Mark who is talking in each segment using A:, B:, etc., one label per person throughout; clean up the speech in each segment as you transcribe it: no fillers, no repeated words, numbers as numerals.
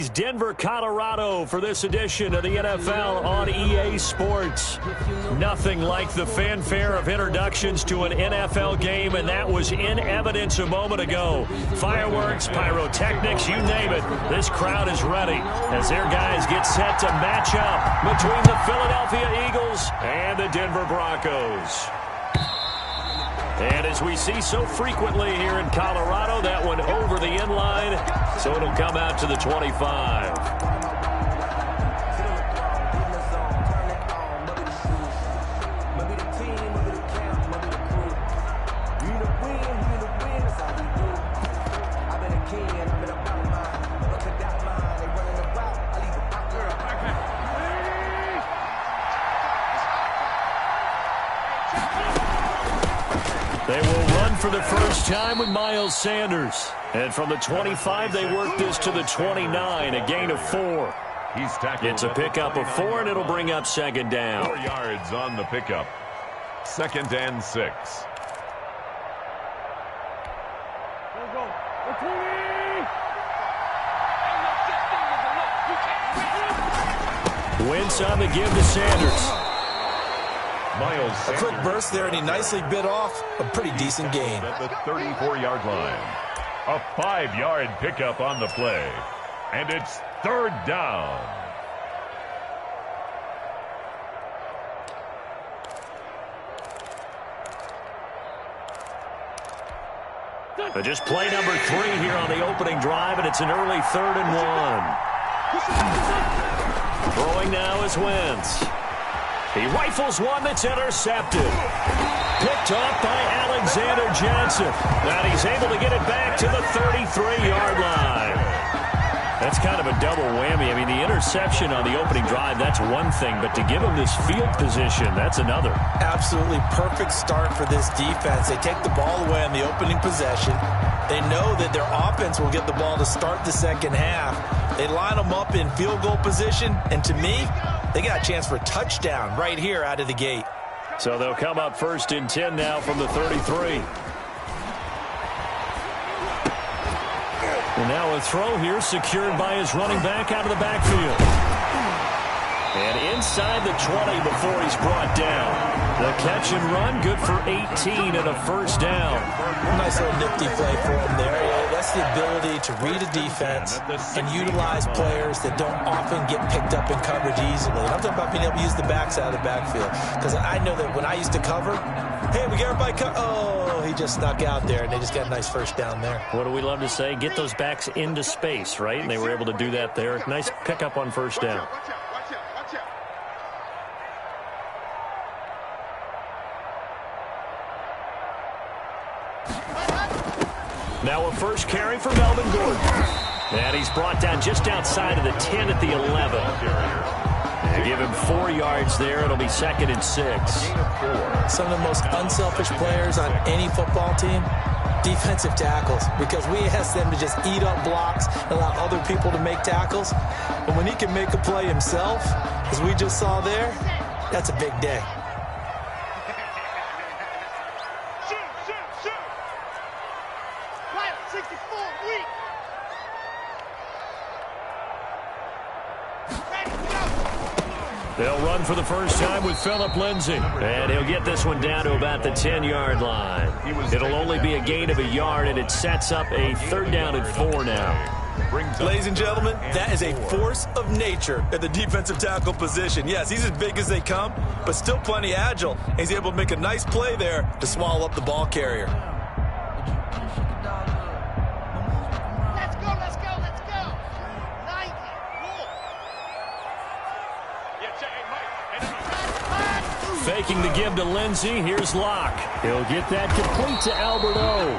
A: Denver, Colorado for this edition of the NFL on EA Sports. Nothing like the fanfare of introductions to an NFL game, and that was in evidence a moment ago. Fireworks, pyrotechnics, you name it. This crowd is ready as their guys get set to match up between the Philadelphia Eagles and the Denver Broncos. And as we see so frequently here in Colorado, that one over the end line, so it'll come out to the 25. They will run for the first time with Miles Sanders. And from the 25, they work this to the 29, a gain of 4. It's a pickup of 4, and it'll bring up second down.
B: 4 yards on the pickup. 2nd and 6.
A: Wentz on the give to Sanders.
C: A quick burst there, and he nicely bit off a pretty decent gain.
B: At the 34-yard line. A 5-yard pickup on the play. And it's 3rd down.
A: But just play number 3 here on the opening drive, and it's an early 3rd and 1. Throwing now is Wentz. He rifles one that's intercepted. Picked off by Alexander Johnson. Now he's able to get it back to the 33-yard line. That's kind of a double whammy. I mean, the interception on the opening drive, that's one thing. But to give him this field position, that's another.
C: Absolutely perfect start for this defense. They take the ball away on the opening possession. They know that their offense will get the ball to start the second half. They line them up in field goal position. And to me, they got a chance for a touchdown right here out of the gate.
A: So they'll come up 1st and 10 now from the 33. And now a throw here secured by his running back out of the backfield. And inside the 20 before he's brought down. The catch and run, good for 18 and a first down.
C: Nice little nifty play for him there. That's the ability to read a defense and utilize players that don't often get picked up in coverage easily. And I'm talking about being able to use the backs out of the backfield. Because I know that when I used to cover, hey, we got everybody oh, he just snuck out there, and they just got a nice first down there.
A: What do we love to say? Get those backs into space, right? And they were able to do that there. Nice pickup on first down. Now a first carry for Melvin Gordon. And he's brought down just outside of the 10 at the 11. And give him 4 yards there. It'll be 2nd and 6.
C: Some of the most unselfish players on any football team, defensive tackles, because we ask them to just eat up blocks and allow other people to make tackles. And when he can make a play himself, as we just saw there, that's a big day.
A: They'll run for the first time with Phillip Lindsay. And he'll get this one down to about the 10-yard line. It'll only be a gain of a yard, and it sets up a 3rd down and 4 now.
C: Ladies and gentlemen, that is a force of nature at the defensive tackle position. Yes, he's as big as they come, but still plenty agile. And he's able to make a nice play there to swallow up the ball carrier.
A: Faking the give to Lindsey. Here's Locke. He'll get that complete to Alberto.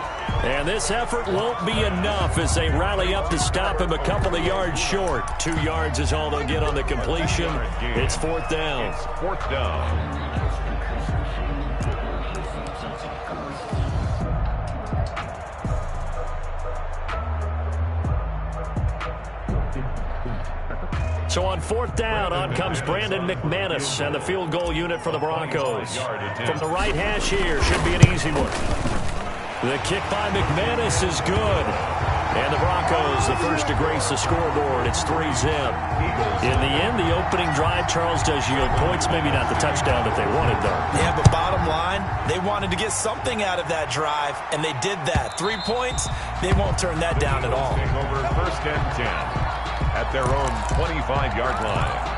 A: And this effort won't be enough as they rally up to stop him a couple of yards short. 2 yards is all they'll get on the completion. It's 4th down.
B: It's 4th down.
A: So on 4th down, on comes Brandon McManus and the field goal unit for the Broncos. From the right hash here, should be an easy one. The kick by McManus is good. And the Broncos, the first to grace the scoreboard. It's 3-0. In the end, the opening drive, Charles, does yield points. Maybe not the touchdown that they wanted, though.
C: Yeah, but bottom line, they wanted to get something out of that drive, and they did that. 3 points, they won't turn that down at all.
B: Over first and 10 at their own 25-yard line.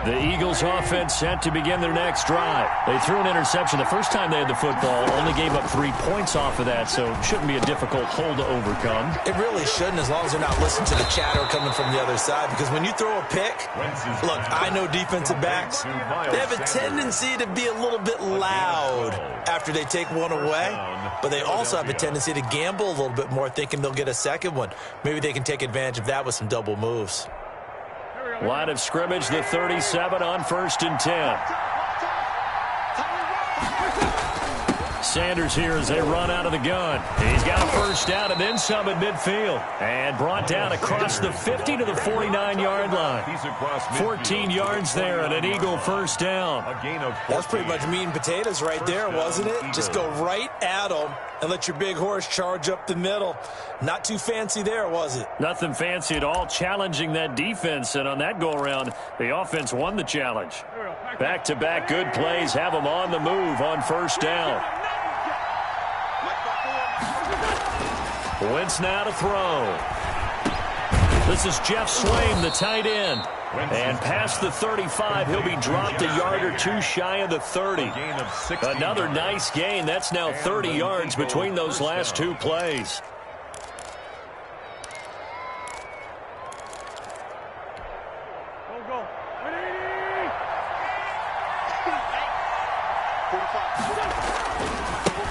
A: The Eagles offense set to begin their next drive. They threw an interception the first time they had the football, only gave up 3 points off of that, so shouldn't be a difficult hole to overcome.
C: It really shouldn't, as long as they're not listening to the chatter coming from the other side, because when you throw a pick, look, I know defensive backs, they have a tendency to be a little bit loud after they take one away, but they also have a tendency to gamble a little bit more, thinking they'll get a second one. Maybe they can take advantage of that with some double moves.
A: Line of scrimmage, the 37 on first and 10. Sanders here as they run out of the gun. He's got a first down and then some at midfield. And brought down across the 50 to the 49-yard line. 14 yards there and an Eagle first down.
C: That's pretty much meat and potatoes right there, wasn't it? Just go right at them and let your big horse charge up the middle. Not too fancy there, was it?
A: Nothing fancy at all, challenging that defense. And on that go-around, the offense won the challenge. Back-to-back good plays have them on the move on first down. Wentz now to throw. This is Jeff Swain, the tight end. And past the 35, he'll be dropped a yard or two shy of the 30. Another nice gain. That's now 30 yards between those last 2 plays.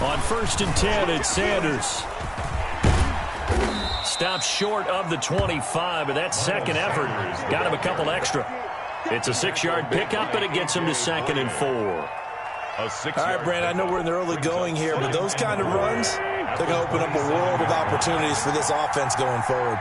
A: On first and 10, it's Sanders. Stops short of the 25, but that second effort got him a couple extra. It's a 6-yard pickup, but it gets him to 2nd and 4.
C: All right, Brandon, I know we're in the early going here, but those kind of runs, they're going to open up a world of opportunities for this offense going forward.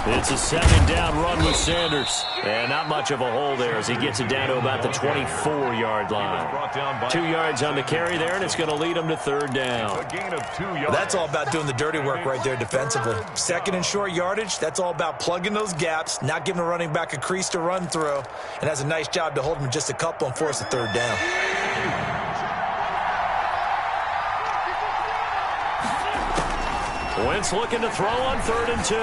A: It's a 2nd down run with Sanders. And not much of a hole there as he gets it down to about the 24-yard line. 2 yards on the carry there, and it's going to lead him to 3rd down.
C: That's all about doing the dirty work right there defensively. 2nd and short yardage, that's all about plugging those gaps, not giving a running back a crease to run through, and has a nice job to hold him just a couple and force a 3rd down.
A: Wentz looking to throw on 3rd and 2.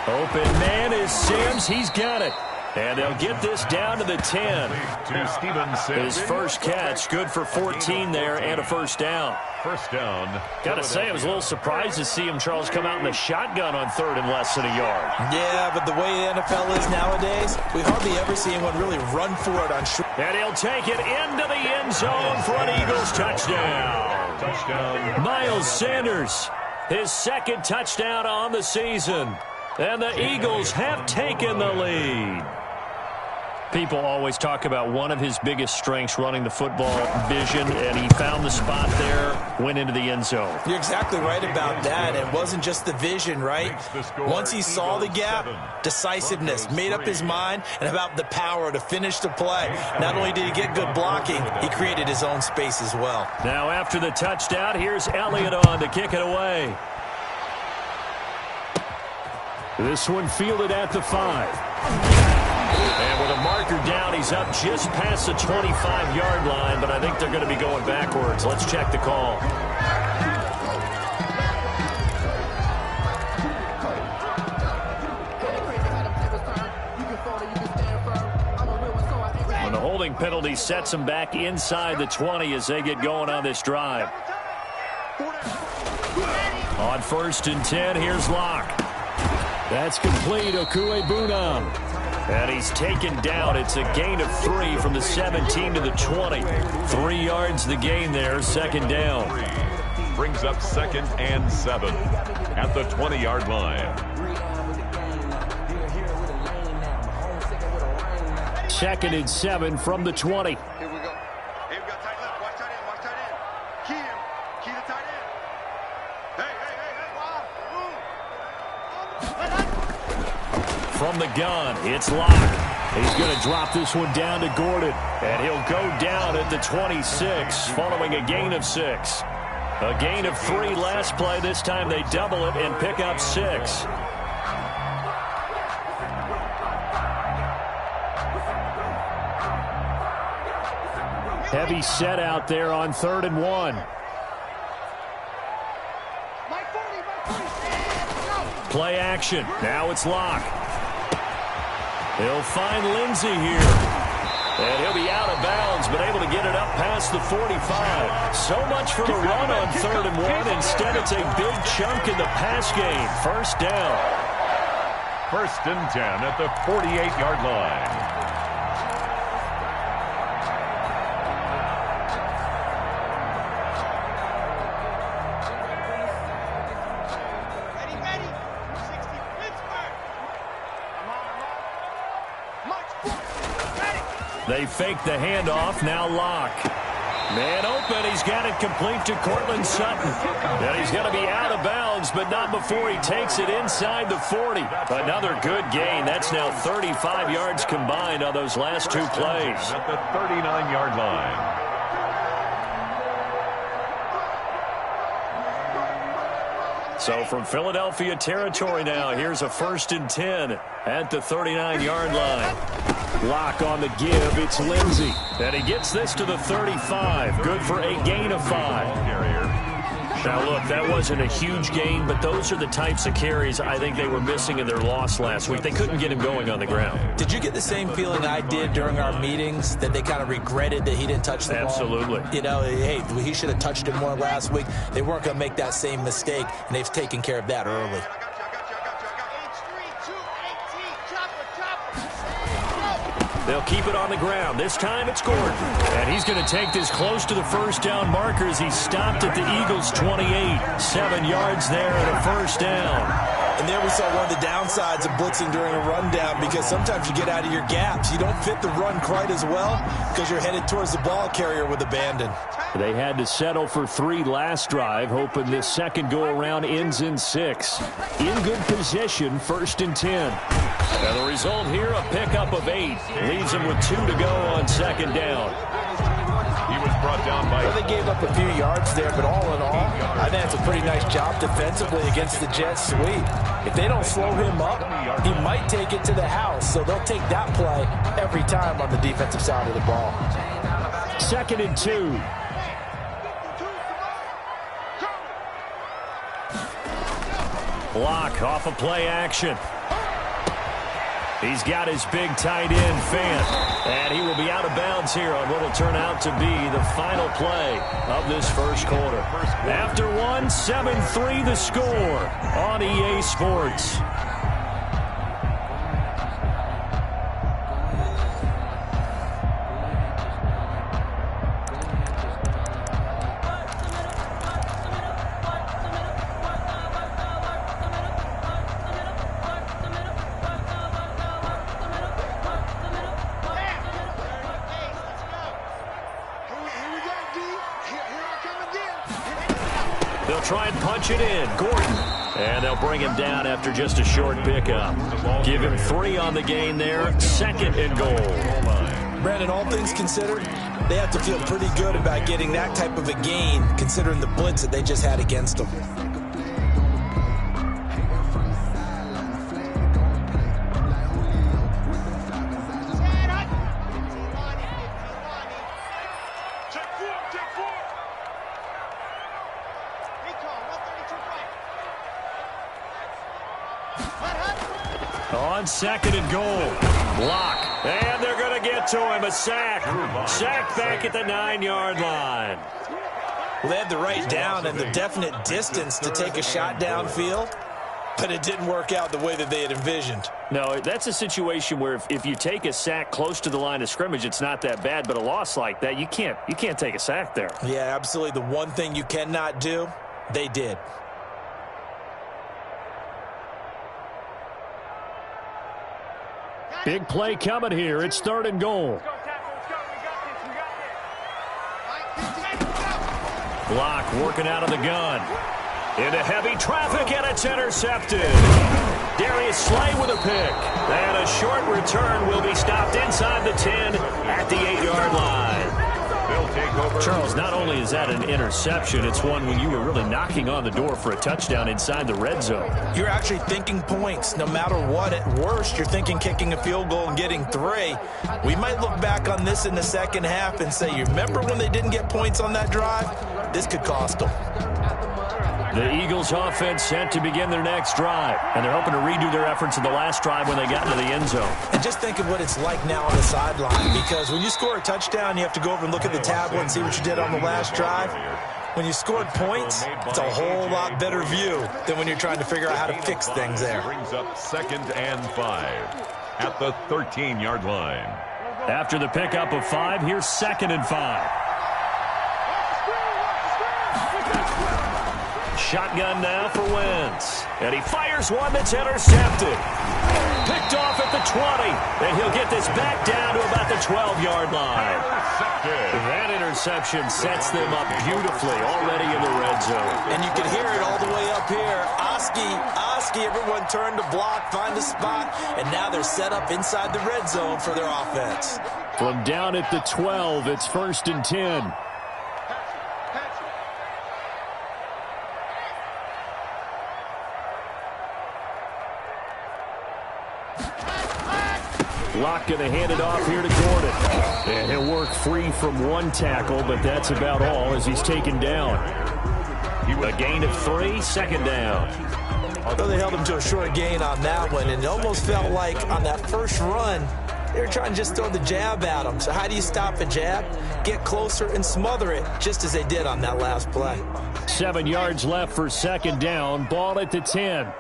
A: Open man is Sims. He's got it. And they'll get this down to the 10. His first catch, good for 14 there and a first down. Got to say, I was a little surprised to see him, Charles, come out in the shotgun on 3rd and less than a yard.
C: Yeah, but the way the NFL is nowadays, we hardly ever see anyone really run for it on short.
A: And he'll take it into the end zone for an Eagles touchdown. Miles Sanders, his 2nd touchdown on the season. And the Eagles have taken the lead. People always talk about one of his biggest strengths, running the football, vision, and he found the spot there, went into the end zone.
C: You're exactly right about that. It wasn't just the vision, right? Once he saw the gap, decisiveness, made up his mind, and about the power to finish the play. Not only did he get good blocking, he created his own space as well.
A: Now after the touchdown, here's Elliott on to kick it away. This one fielded at the 5. And with a marker down, he's up just past the 25-yard line, but I think they're going to be going backwards. Let's check the call. And the holding penalty sets them back inside the 20 as they get going on this drive. On first and 10, here's Locke. That's complete, Okuebunam. And he's taken down. It's a gain of 3 from the 17 to the 20. 3 yards the gain there, 2nd down.
B: Brings up 2nd and 7 at the 20-yard line.
A: 2nd and 7 from the 20.
D: Here we go. Hey, we got tight left. Watch tight end. Watch tight end. Key him. Key the tight end. Hey, wow.
A: from the gun. It's Locke. He's going to drop this one down to Gordon. And he'll go down at the 26 following a gain of 6. A gain of 3 last play. This time they double it and pick up 6. Heavy set out there on 3rd and 1. Play action. Now it's Locke. He'll find Lindsey here. And he'll be out of bounds, but able to get it up past the 45. So much for the run on 3rd and 1. Instead, it's a big chunk in the pass game. First down.
B: 1st and 10 at the 48-yard line.
A: They fake the handoff. Now Locke. Man open. He's got it complete to Cortland Sutton. And he's going to be out of bounds, but not before he takes it inside the 40. Another good gain. That's now 35 yards combined on those last 2 plays.
B: At the 39-yard line.
A: So from Philadelphia territory now, here's a 1st and 10 at the 39-yard line. Locke on the give. It's Lindsey. And he gets this to the 35. Good for a gain of 5. Now, look, that wasn't a huge gain, but those are the types of carries I think they were missing in their loss last week. They couldn't get him going on the ground.
C: Did you get the same feeling I did during our meetings, that they kind of regretted that he didn't touch the ball?
A: Absolutely.
C: You know, hey, he should have touched it more last week. They weren't going to make that same mistake, and they've taken care of that early.
A: They'll keep it on the ground. This time it's Gordon. And he's going to take this close to the first down marker as he stopped at the Eagles' 28. 7 yards there and a first down.
C: And there we saw one of the downsides of blitzing during a rundown, because sometimes you get out of your gaps. You don't fit the run quite as well because you're headed towards the ball carrier with abandon.
A: They had to settle for 3 last drive, hoping this second go-around ends in 6. In good position, 1st and 10. And the result here, a pickup of 8. Leaves him with 2 to go on 2nd down.
B: He was brought down by...
C: Well, they gave up a few yards there, but all in all, I think that's a pretty nice job defensively against the Jets sweep. If they don't slow him up, he might take it to the house. So they'll take that play every time on the defensive side of the ball.
A: 2nd and 2. Locke off a play action. He's got his big tight end, Fant. And he will be out of bounds here on what will turn out to be the final play of this first quarter. After 1, 7-3 the score on EA Sports. They'll try and punch it in. Gordon. And they'll bring him down after just a short pickup. Give him 3 on the gain there. 2nd and goal.
C: Brandon, all things considered, they have to feel pretty good about getting that type of a gain, considering the blitz that they just had against them.
A: On 2nd and goal. Block. And they're going to get to him. A sack. Sack back at the 9-yard line.
C: Well, they had the right down and the definite distance to take a shot downfield, but it didn't work out the way that they had envisioned.
A: No, that's a situation where if you take a sack close to the line of scrimmage, it's not that bad, but a loss like that, you can't take a sack there.
C: Yeah, absolutely. The one thing you cannot do, they did.
A: Big play coming here. It's 3rd and goal. Block working out of the gun. Into heavy traffic, and it's intercepted. Darius Slay with a pick. And a short return will be stopped inside the 10 at the 8-yard line. Charles, not only is that an interception, it's one when you were really knocking on the door for a touchdown inside the red zone.
C: You're actually thinking points. No matter what, at worst, you're thinking kicking a field goal and getting 3. We might look back on this in the second half and say, you remember when they didn't get points on that drive? This could cost them.
A: The Eagles offense set to begin their next drive, and they're hoping to redo their efforts in the last drive when they got into the end zone.
C: And just think of what it's like now on the sideline, because when you score a touchdown, you have to go over and look at the tablet and see what you did on the last drive. When you scored points, it's a whole lot better view than when you're trying to figure out how to fix things there.
B: Brings up 2nd and 5 at the 13-yard line.
A: After the pickup of 5, here's 2nd and 5. Shotgun now for Wentz. And he fires one that's intercepted. Picked off at the 20. And he'll get this back down to about the 12-yard line. That interception sets them up beautifully already in the red zone.
C: And you can hear it all the way up here. Oski, everyone turned to block, find a spot, and now they're set up inside the red zone for their offense.
A: From down at the 12, it's 1st and 10. Locke going to hand it off here to Gordon. And he'll work free from one tackle, but that's about all as he's taken down. A gain of 3, 2nd down.
C: Although they held him to a short gain on that one, and it almost felt like on that first run, they were trying to just throw the jab at him. So how do you stop a jab? Get closer and smother it, just as they did on that last play.
A: 7 yards left for 2nd down. Ball at the 10.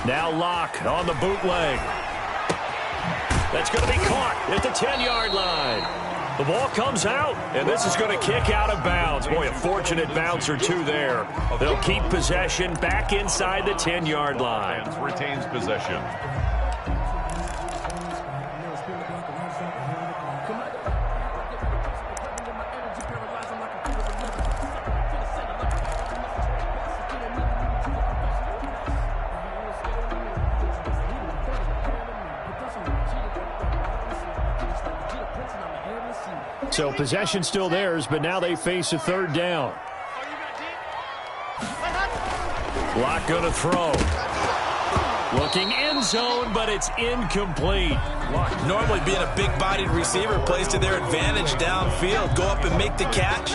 A: Now Locke on the bootleg. That's going to be caught at the 10-yard line. The ball comes out, and this is going to kick out of bounds. Boy, a fortunate bounce or two there. They'll keep possession back inside the 10-yard line.
B: Retains possession.
A: So possession still theirs, but now they face a 3rd down. Locke going to throw. Looking end zone, but it's incomplete.
C: Normally being a big-bodied receiver plays to their advantage downfield. Go up and make the catch,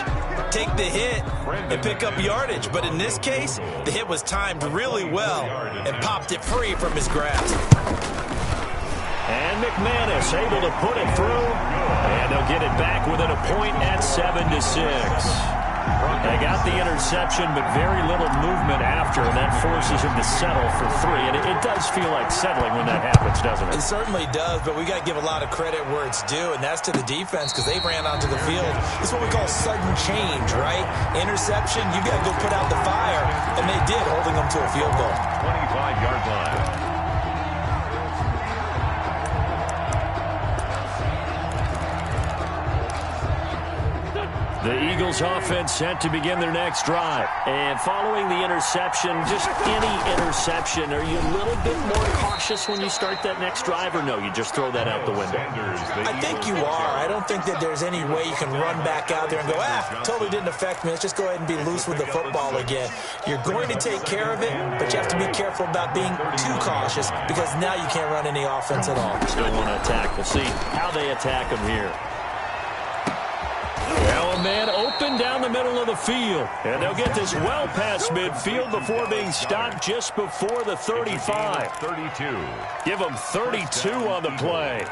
C: take the hit, and pick up yardage. But in this case, the hit was timed really well and popped it free from his grasp.
A: And McManus able to put it through. And they'll get it back within a point at 7-6. They got the interception, but very little movement after, and that forces him to settle for 3. And it does feel like settling when that happens, doesn't it?
C: It certainly does, but we got to give a lot of credit where it's due, and that's to the defense because they ran onto the field. It's what we call sudden change, right? Interception, you got to go put out the fire, and they did, holding them to a field goal.
B: 25-yard line.
A: The Eagles offense set to begin their next drive. And following the interception, just any interception, are you a little bit more cautious when you start that next drive, or no, you just throw that out the window?
C: I think you are. I don't think that there's any way you can run back out there and go, totally didn't affect me. Let's just go ahead and be loose with the football again. You're going to take care of it, but you have to be careful about being too cautious because now you can't run any offense at all.
A: Still want to attack. We'll see how they attack them here. Now a man open down the middle of the field. And they'll get this well past midfield before being stopped just before the 35.
B: 32.
A: Give them 32 on the play.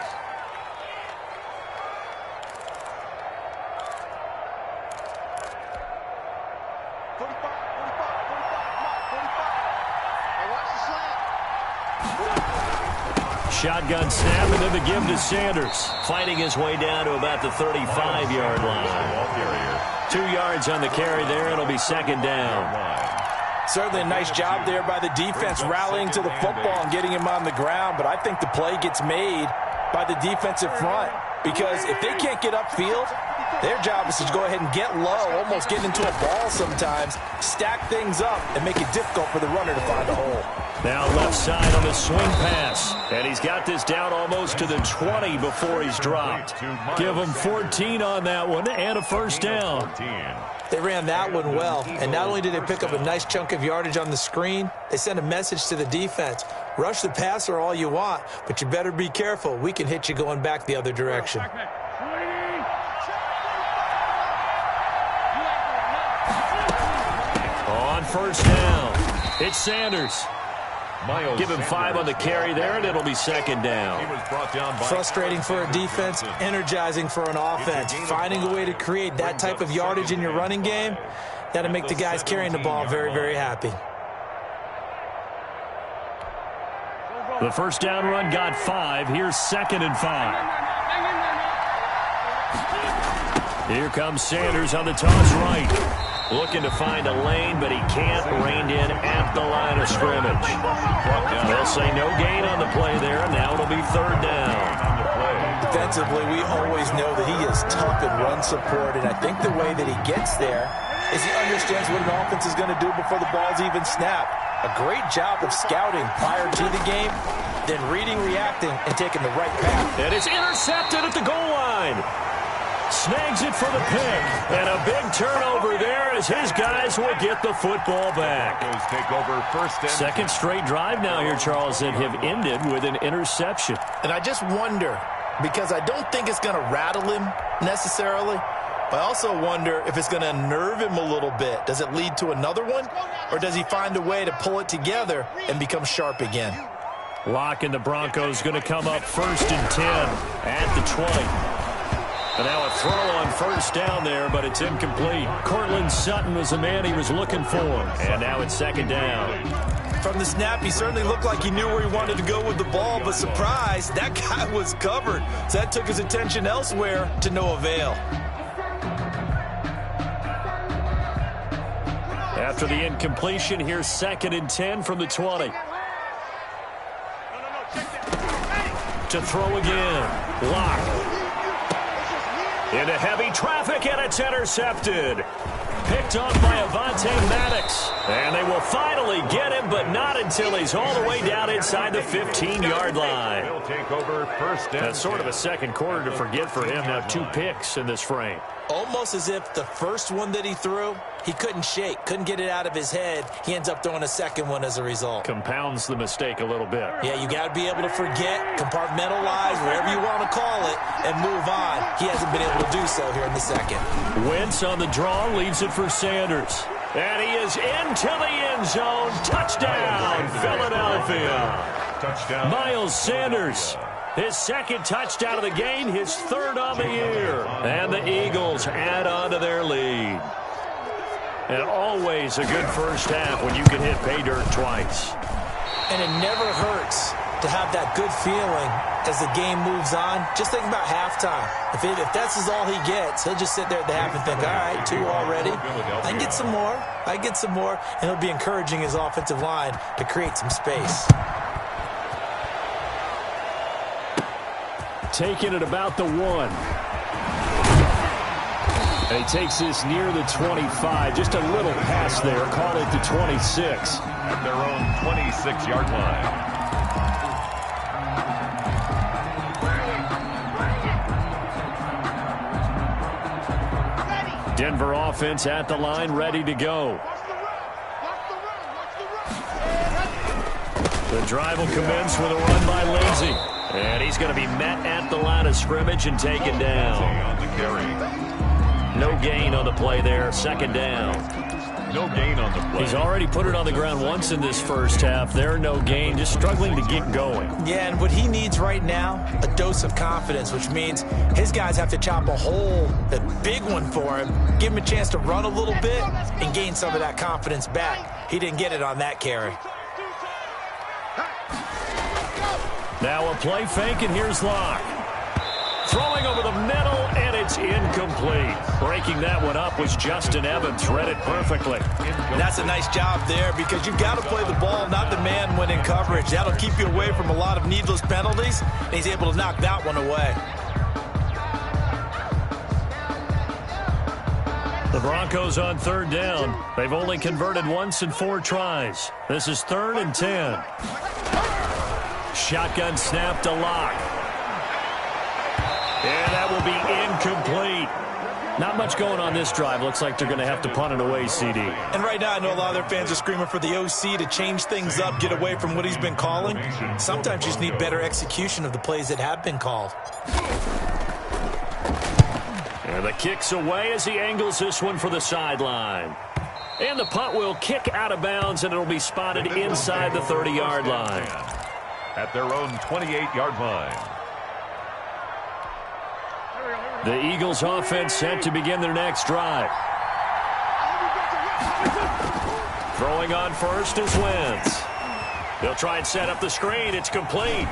A: Shotgun snap and then the give to Sanders. Fighting his way down to about the 35-yard line. 2 yards on the carry there. It'll be 2nd down.
C: Certainly a nice job there by the defense rallying to the football and getting him on the ground. But I think the play gets made by the defensive front. Because if they can't get upfield, Their job is to go ahead and get low, almost get into a ball sometimes, stack things up, and make it difficult for the runner to find a hole.
A: Now left side on the swing pass. And he's got this down almost to the 20 before he's dropped. Give him 14 on that one and a first down.
C: They ran that one well, and not only did they pick up a nice chunk of yardage on the screen, they sent a message to the defense. Rush the passer all you want, but you better be careful. We can hit you going back the other direction.
A: On first down, it's Sanders. Give him 5 on the carry there, and it'll be second down.
C: Frustrating for a defense, energizing for an offense. Finding a way to create that type of yardage in your running game, that'll make the guys carrying the ball very, very happy.
A: The first down run got 5. Here's 2nd and 5. Here comes Sanders on the toss right. Looking to find a lane, but he can't. Reined in at the line of scrimmage. They'll say no gain on the play there. Now it'll be 3rd down.
C: Defensively, we always know that he is tough in run support, and I think the way that he gets there is he understands what an offense is going to do before the ball's even snapped. A great job of scouting prior to the game, then reading, reacting, and taking the right path.
A: And it's intercepted at the goal line. Snags it for the pick. And a big turnover there as his guys will get the football back.
B: Take over first and
A: second straight drive now here, Charles, that have ended with an interception.
E: And I just wonder, because I don't think it's going to rattle him necessarily, but I also wonder if it's going to unnerve him a little bit. Does it lead to another one? Or does he find a way to pull it together and become sharp again?
A: Locke and the Broncos going to come up 1st and 10 at the 20. And now a throw on first down there, but it's incomplete. Cortland Sutton was the man he was looking for. And now it's 2nd down.
C: From the snap, he certainly looked like he knew where he wanted to go with the ball, but surprise, that guy was covered. So that took his attention elsewhere to no avail.
A: After the incompletion, here's 2nd and 10 from the 20. To throw again. Locke. Into heavy traffic, and it's intercepted. Picked off by Avonte Maddox. And they will finally get him, but not until he's all the way down inside the 15-yard line.
B: He'll take over first down.
A: That's sort of a second quarter to forget for him. Now 2 picks in this frame.
C: Almost as if the first one that he threw, he couldn't shake, couldn't get it out of his head. He ends up throwing a second one as a result.
A: Compounds the mistake a little bit.
C: Yeah, you got to be able to forget, compartmentalize, whatever you want to call it, and move on. He hasn't been able to do so here in the second.
A: Wentz on the draw, leaves it for Sanders. And he is into the end zone. Touchdown, Philadelphia.
B: Touchdown.
A: Miles Sanders. His 2nd touchdown of the game, his 3rd on the year. And the Eagles add on to their lead. And always a good first half when you can hit pay dirt twice.
C: And it never hurts to have that good feeling as the game moves on. Just think about halftime. If that's all he gets, he'll just sit there at the half and think, all right, 2 already. I can get some more. I get some more. And he'll be encouraging his offensive line to create some space.
A: Taking it about the 1. And he takes this near the 25. Just a little pass there. Call it the 26.
B: At their own 26-yard line.
A: Denver offense at the line, ready to go. The drive will commence with a run by Lindsey. And he's going to be met at the line of scrimmage and taken down.
B: On the carry.
A: No gain on the play there. 2nd down.
B: No gain on the play.
A: He's already put it on the ground once in this first half. There, no gain, just struggling to get going.
C: Yeah, and what he needs right now, a dose of confidence, which means his guys have to chop a hole, a big one for him, give him a chance to run a little bit and gain some of that confidence back. He didn't get it on that carry.
A: Now a play fake, and here's Locke. Throwing over the middle, and it's incomplete. Breaking that one up was Justin Evans. Read it perfectly.
C: That's a nice job there because you've got to play the ball, not the man when in coverage. That'll keep you away from a lot of needless penalties, and he's able to knock that one away.
A: The Broncos on third down. They've only converted once in 4 tries. This is 3rd and 10. Shotgun snap to Locke. And that will be incomplete. Not much going on this drive. Looks like they're going to have to punt it away, CD.
C: And right now, I know a lot of their fans are screaming for the OC to change things up, get away from what he's been calling. Sometimes you just need better execution of the plays that have been called.
A: And the kick's away as he angles this one for the sideline. And the punt will kick out of bounds, and it'll be spotted inside the 30-yard line.
B: At their own 28-yard line.
A: The Eagles offense set to begin their next drive. Throwing on first is Wentz. They'll try and set up the screen. It's complete.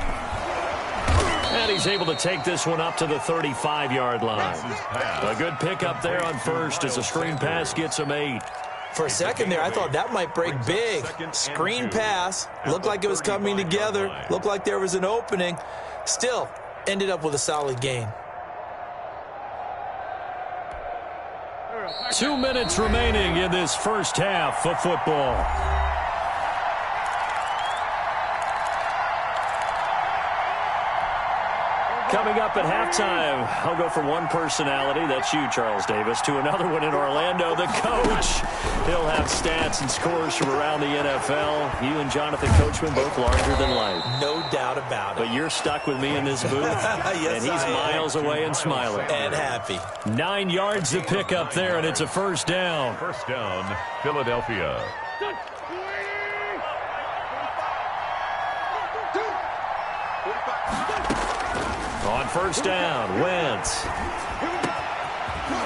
A: And he's able to take this one up to the 35-yard line. A good pickup there on first as a screen pass gets him 8.
C: For a second there, I thought that might break big. Screen pass. Looked like it was coming together. Looked like there was an opening. Still, ended up with a solid gain.
A: 2 minutes remaining in this first half of football. Coming up at halftime, I'll go from one personality, that's you, Charles Davis, to another one in Orlando, the coach. He'll have stats and scores from around the NFL. You and Jonathan Coachman both larger than life.
C: No doubt about it.
A: But you're stuck with me in this booth,
C: yes,
A: and he's miles away and smiling.
C: And happy.
A: 9 yards to pick up there, and it's a first down.
B: First down, Philadelphia.
A: On first down, Wentz.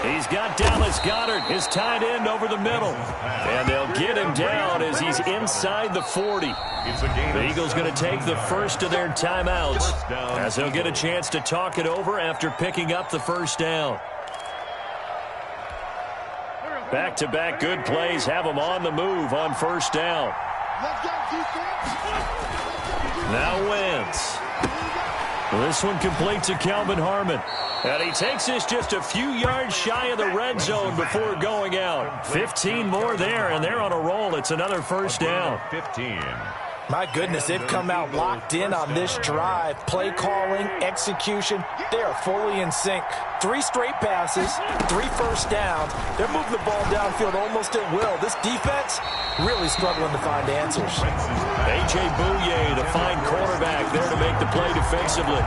A: He's got Dallas Goedert, his tight end, over the middle. And they'll get him down as he's inside the 40. The Eagles going to take the first of their timeouts as they'll get a chance to talk it over after picking up the first down. Back-to-back good plays have them on the move on first down. Now Wentz. This one complete to Calvin Harmon. And he takes this just a few yards shy of the red zone before going out. 15 more there, and they're on a roll. It's another first down.
B: 15.
E: My goodness, they've come out locked in on this drive. Play calling, execution, they are fully in sync. 3 straight passes, 3 first downs. They're moving the ball downfield almost at will. This defense really struggling to find answers.
A: A.J. Bouye, the fine quarterback, there to make the play defensively.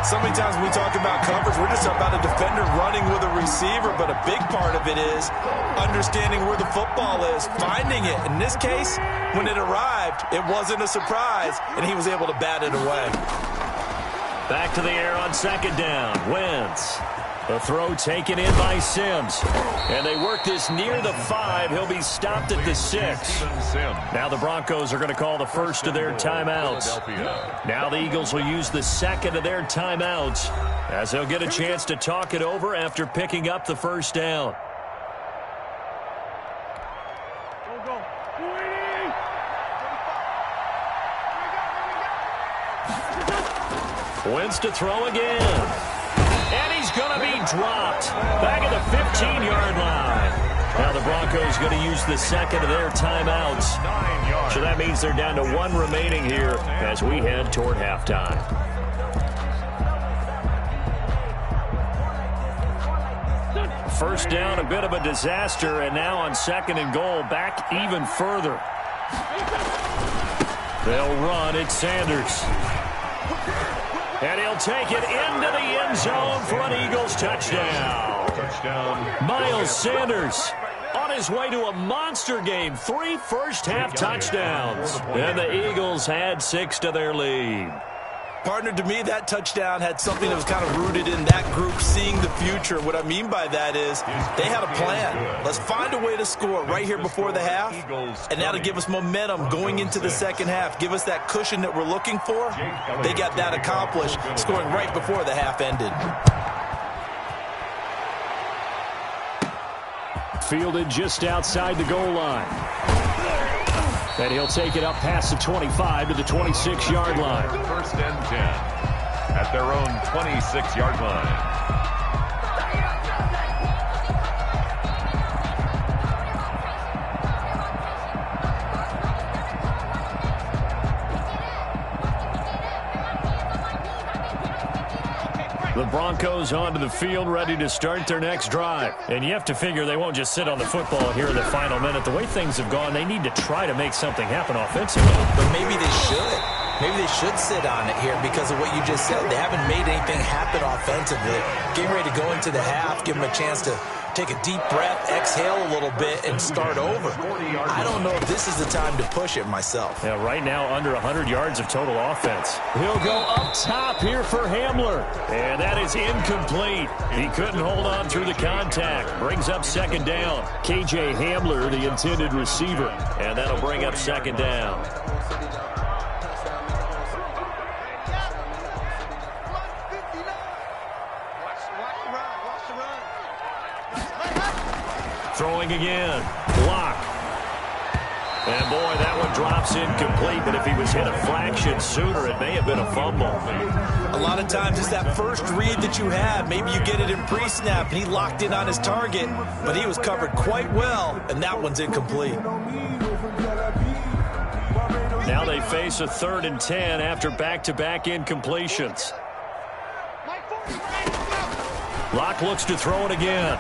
C: So many times when we talk about coverage, we're just about a defender running with a receiver, but a big part of it is understanding where the football is, finding it. In this case, when it arrived, it wasn't a surprise, and he was able to bat it away.
A: Back to the air on second down. Wentz. The throw taken in by Sims. And they work this near the 5. He'll be stopped at the 6. Now the Broncos are going to call the first of their timeouts. Now the Eagles will use the second of their timeouts as they'll get a chance to talk it over after picking up the first down. Wentz to throw again. And he's going to be dropped back at the 15-yard line. Now the Broncos going to use the second of their timeouts. So that means they're down to 1 remaining here as we head toward halftime. First down, a bit of a disaster, and now on second and goal, back even further. They'll run. It's Sanders. And he'll take it into the end zone for an Eagles touchdown. Miles Sanders on his way to a monster game. 3 first-half touchdowns. And the Eagles add 6 to their lead.
C: Partner, to me, that touchdown had something that was kind of rooted in that group seeing the future. What I mean by that is they had a plan. Let's find a way to score right here before the half, and that'll give us momentum going into the second half. Give us that cushion that we're looking for. They got that accomplished, scoring right before the half ended.
A: Fielded just outside the goal line. And he'll take it up past the 25 to the 26-yard line.
B: First and 10 at their own 26-yard line.
A: The Broncos onto the field, ready to start their next drive. And you have to figure they won't just sit on the football here in the final minute. The way things have gone, they need to try to make something happen offensively.
C: But maybe they should. Maybe they should sit on it here because of what you just said. They haven't made anything happen offensively. Getting ready to go into the half, give them a chance to take a deep breath, exhale a little bit, and start over. I don't know if this is the time to push it myself.
A: Yeah, right now under 100 yards of total offense. He'll go up top here for Hamler. And that is incomplete. He couldn't hold on through the contact. Brings up second down. KJ Hamler, the intended receiver. And that'll bring up second down. Throwing again. Block. And, boy, that one drops incomplete, but if he was hit a fraction sooner, it may have been a fumble.
C: A lot of times it's that first read that you have. Maybe you get it in pre-snap, and he locked in on his target, but he was covered quite well, and that one's incomplete.
A: Now they face a 3rd and 10 after back-to-back incompletions. Locke looks to throw it again.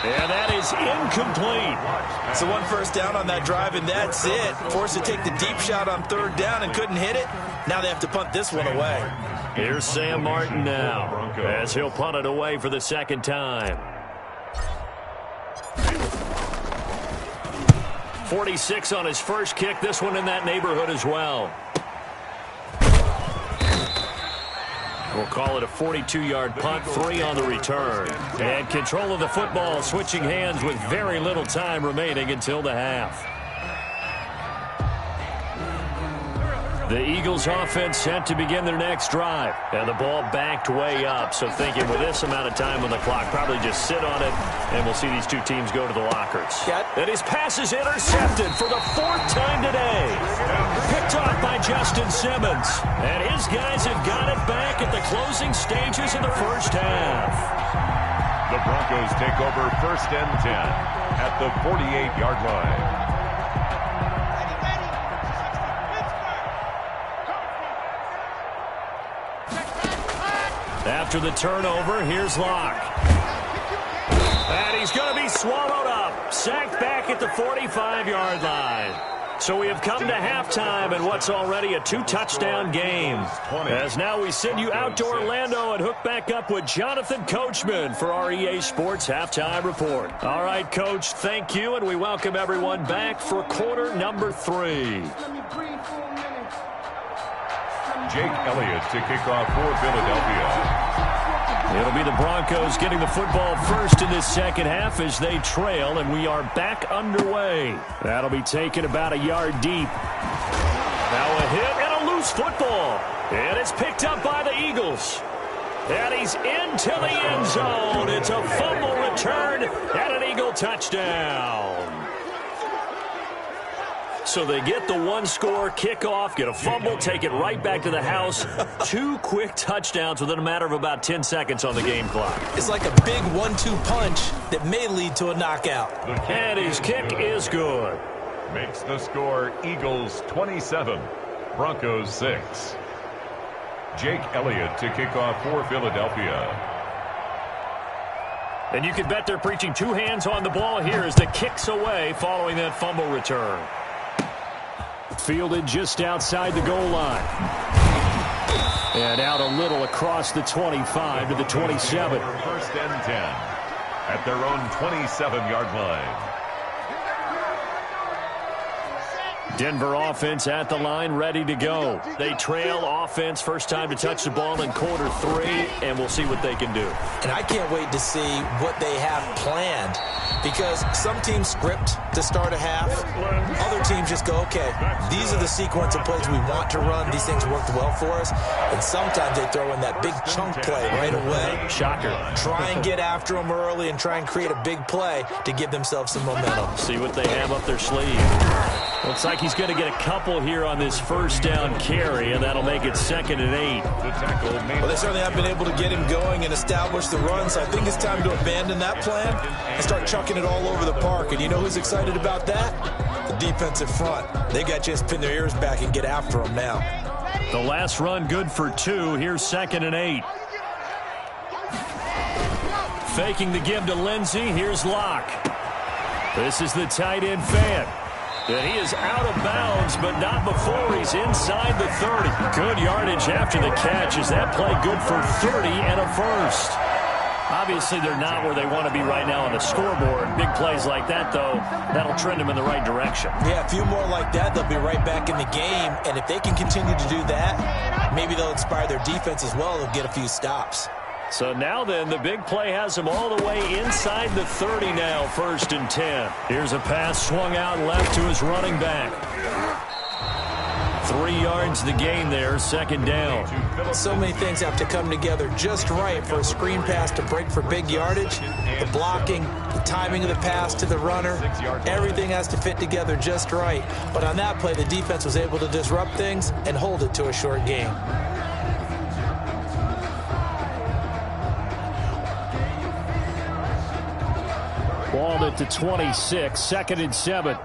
A: And that is incomplete.
C: So one first down on that drive, and that's it. Forced to take the deep shot on 3rd down and couldn't hit it. Now they have to punt this one away.
A: Here's Sam Martin now as he'll punt it away for the second time. 46 on his first kick. This one in that neighborhood as well. We'll call it a 42-yard punt, 3 on the return. And control of the football, switching hands with very little time remaining until the half. The Eagles offense set to begin their next drive. And the ball backed way up. So thinking with this amount of time on the clock, probably just sit on it, and we'll see these two teams go to the lockers. And his pass is intercepted for the 4th time today. Picked off by Justin Simmons. And his guys have got it back at the closing stages of the first half.
B: The Broncos take over 1st and 10 at the 48-yard line.
A: After the turnover, here's Locke. And he's going to be swallowed up. Sacked back at the 45-yard line. So we have come to halftime in what's already a 2-touchdown game. As now we send you out to Orlando and hook back up with Jonathan Coachman for our EA Sports Halftime Report. All right, Coach, thank you, and we welcome everyone back for quarter number 3.
B: Jake Elliott to kick off for Philadelphia.
A: It'll be the Broncos getting the football first in this second half as they trail, and we are back underway. That'll be taken about a yard deep. Now a hit and a loose football. And it's picked up by the Eagles. And he's into the end zone. It's a fumble return and an Eagle touchdown. So they get the 1-score kickoff, get a fumble, take it right back to the house. 2 quick touchdowns within a matter of about 10 seconds on the game clock.
C: It's like a big 1-2 punch that may lead to a knockout.
A: And his kick is good.
B: Makes the score Eagles 27, Broncos 6. Jake Elliott to kick off for Philadelphia.
A: And you can bet they're preaching 2 hands on the ball here as the kick's away following that fumble return. Fielded just outside the goal line. And out a little across the 25 to the 27.
B: 1st and 10 at their own 27-yard line.
A: Denver offense at the line, ready to go. They trail offense, first time to touch the ball in quarter 3, and we'll see what they can do.
C: And I can't wait to see what they have planned, because some teams script to start a half. Other teams just go, okay, these are the sequence of plays we want to run. These things worked well for us. And sometimes they throw in that big chunk play right away.
A: Shocker.
C: Try and get after them early and try and create a big play to give themselves some momentum.
A: See what they have up their sleeve. Looks like he's going to get a couple here on this first down carry, and that'll make it 2nd and 8.
C: Well, they certainly have been able to get him going and establish the run, so I think it's time to abandon that plan and start chucking it all over the park. And you know who's excited about that? The defensive front. They got to just pin their ears back and get after him now.
A: The last run good for 2. Here's 2nd and 8. faking the give to Lindsey. Here's Locke. This is the tight end fan. And he is out of bounds, but not before he's inside the 30. Good yardage after the catch. Is that play good for 30 and a first? Obviously, they're not where they want to be right now on the scoreboard. Big plays like that, though, that'll trend them in the right direction.
C: Yeah, a few more like that, they'll be right back in the game. And if they can continue to do that, maybe they'll inspire their defense as well. They'll get a few stops.
A: So now then, the big play has him all the way inside the 30 now, 1st and 10. Here's a pass swung out left to his running back. 3 yards the gain there, 2nd down.
C: So many things have to come together just right for a screen pass to break for big yardage. The blocking, the timing of the pass to the runner, everything has to fit together just right. But on that play, the defense was able to disrupt things and hold it to a short gain.
A: Ball at the 26, 2nd and 7.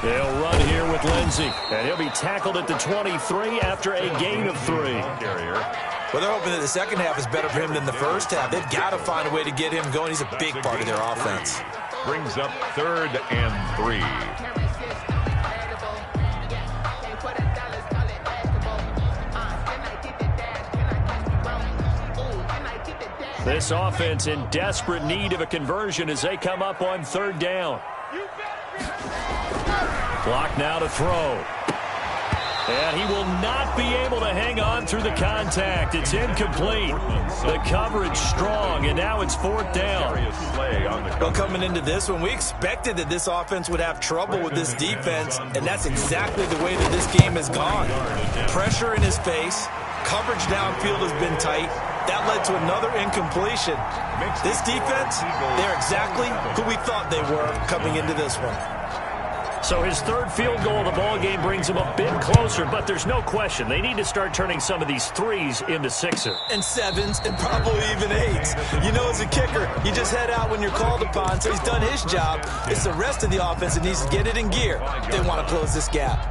A: They'll run here with Lindsey, and he'll be tackled at the 23 after a gain of 3.
C: Well, they're hoping that the second half is better for him than the first half. They've got to find a way to get him going. He's a big part of their offense.
B: Brings up 3rd and 3.
A: This offense in desperate need of a conversion as they come up on 3rd down. Clock now to throw. And he will not be able to hang on through the contact. It's incomplete. The coverage strong, and now it's 4th down.
E: Well, coming into this one, we expected that this offense would have trouble with this defense, and that's exactly the way that this game has gone. Pressure in his face. Coverage downfield has been tight. That led to another incompletion. This defense, they're exactly who we thought they were coming into this one.
A: So his 3rd field goal of the ball game brings him a bit closer, but there's no question they need to start turning some of these 3s into 6s.
E: And 7s, and probably even 8s. You know, as a kicker, you just head out when you're called upon, so he's done his job. It's the rest of the offense that needs to get it in gear if they want to close this gap.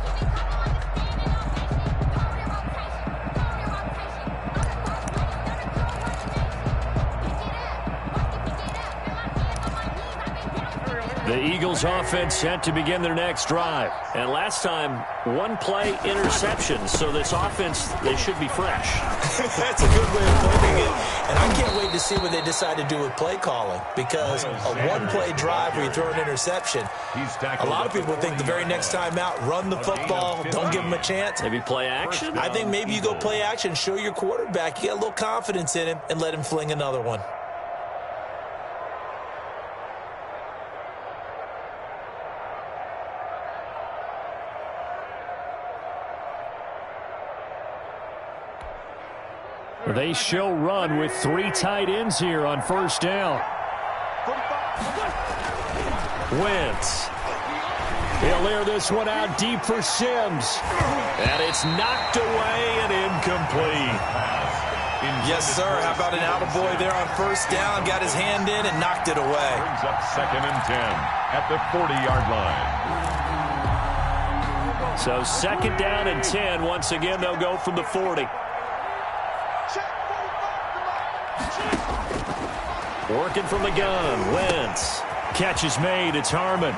A: The Eagles offense set to begin their next drive. And last time, 1 play interception. So this offense, they should be fresh.
E: That's a good way of putting it.
C: And I can't wait to see what they decide to do with play calling, because a 1-play drive where you throw an interception, a lot of people think the very next time out, run the football, don't give them a chance.
A: Maybe play action?
C: I think maybe you go play action, show your quarterback, you get a little confidence in him, and let him fling another one.
A: They show run with 3 tight ends here on 1st down. Wentz. He'll air this one out deep for Sims. And it's knocked away and incomplete.
E: Yes, sir. How about an attaboy there on 1st down? Got his hand in and knocked it away.
B: Brings up 2nd and 10 at the 40-yard line.
A: So 2nd down and 10. Once again, they'll go from the 40. Working from the gun, Wentz. Catch is made, it's Harmon.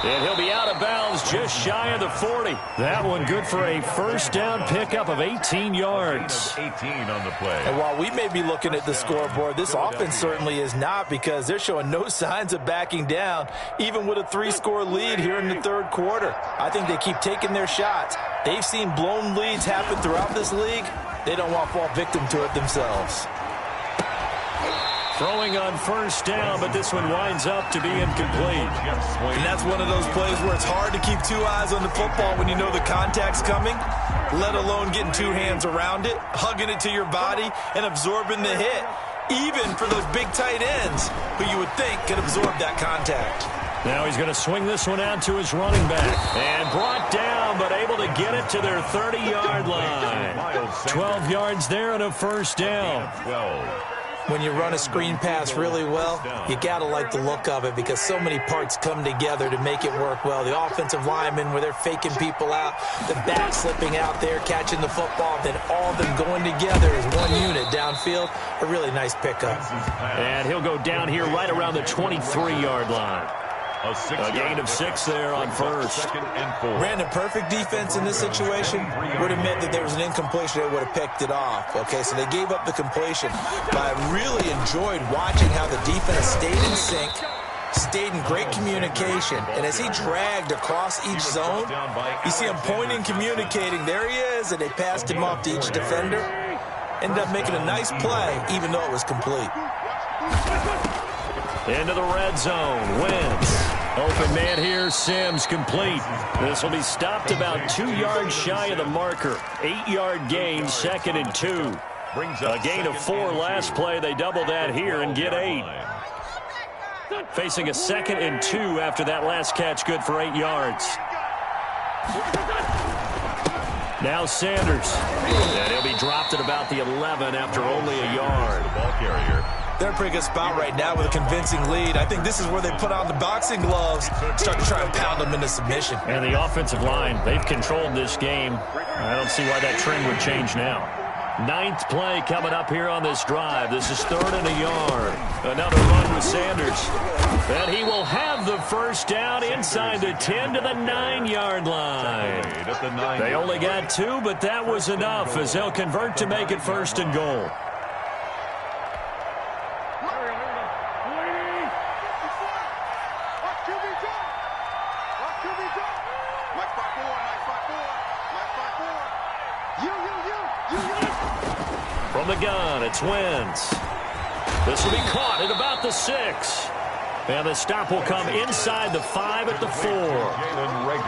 A: And he'll be out of bounds just shy of the 40. That one good for a 1st down pickup of 18 yards.
B: 18 on the play.
E: And while we may be looking at the scoreboard, this offense certainly is not, because they're showing no signs of backing down, even with a 3-score lead here in the 3rd quarter. I think they keep taking their shots. They've seen blown leads happen throughout this league. They don't want to fall victim to it themselves.
A: Throwing on 1st down, but this one winds up to be incomplete.
E: And that's one of those plays where it's hard to keep 2 eyes on the football when you know the contact's coming, let alone getting 2 hands around it, hugging it to your body, and absorbing the hit, even for those big tight ends who you would think could absorb that contact.
A: Now he's going to swing this one out to his running back. And brought down, but able to get it to their 30-yard line. 12 yards there and a 1st down.
B: 12.
C: when you run a screen pass really well, you got to like the look of it because so many parts come together to make it work well. The offensive linemen, where they're faking people out, the back slipping out there, catching the football, then all of them going together as one unit downfield. A really nice pickup.
A: And he'll go down here right around the 23-yard line. A gain of 6 there on first.
C: Brandon, perfect defense in this situation would have meant that there was an incompletion. They would have picked it off. Okay, so they gave up the completion. But I really enjoyed watching how the defense stayed in sync, stayed in great communication. And as he dragged across each zone, you see him pointing, communicating. There he is, and they passed him off to each defender. Ended up making a nice play, even though it was complete.
A: Into the red zone. Wentz. Open man here. Sims complete. This will be stopped about 2 yards shy of the marker. 8-yard gain, 2nd and 2. A gain of 4 last play. They double that here and get 8. Facing a 2nd and 2 after that last catch. Good for 8 yards. Now Sanders. And he'll be dropped at about the 11 after only a yard.
B: Ball carrier.
C: They're in a pretty good spot right now with a convincing lead. I think this is where they put on the boxing gloves, start to try and pound them into submission.
A: And the offensive line, they've controlled this game. I don't see why that trend would change now. 9th play coming up here on this drive. This is 3rd and a yard. Another run with Sanders. And he will have the first down inside the 10 to the 9-yard line. They only got 2, but that was enough as they'll convert to make it 1st and goal. From the gun, it's Wentz. This will be caught at about the 6. And the stop will come inside the 5 at the 4.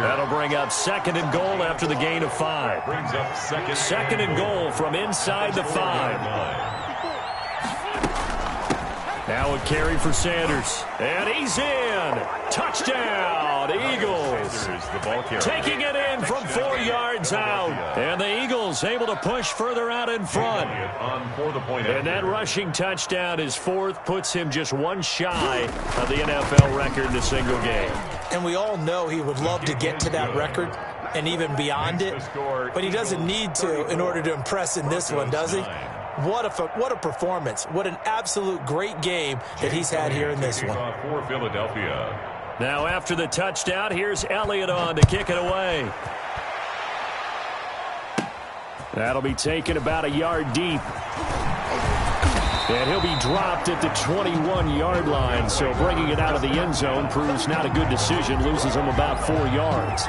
A: That'll bring up 2nd and goal after the gain of 5. 2nd and goal from inside the 5. Now a carry for Sanders. And he's in. Touchdown, Eagles. Taking it in from 4 yards out. And the Eagles able to push further out in front. And that rushing touchdown, his 4th, puts him just 1 shy of the NFL record in a single game.
C: And we all know he would love to get to that record and even beyond it. But he doesn't need to in order to impress in this one, does he? What a performance. What an absolute great game that he's had here in this one.
B: For Philadelphia.
A: Now after the touchdown, here's Elliott on to kick it away. That'll be taken about a yard deep. And he'll be dropped at the 21-yard line. So bringing it out of the end zone proves not a good decision. Loses him about 4 yards.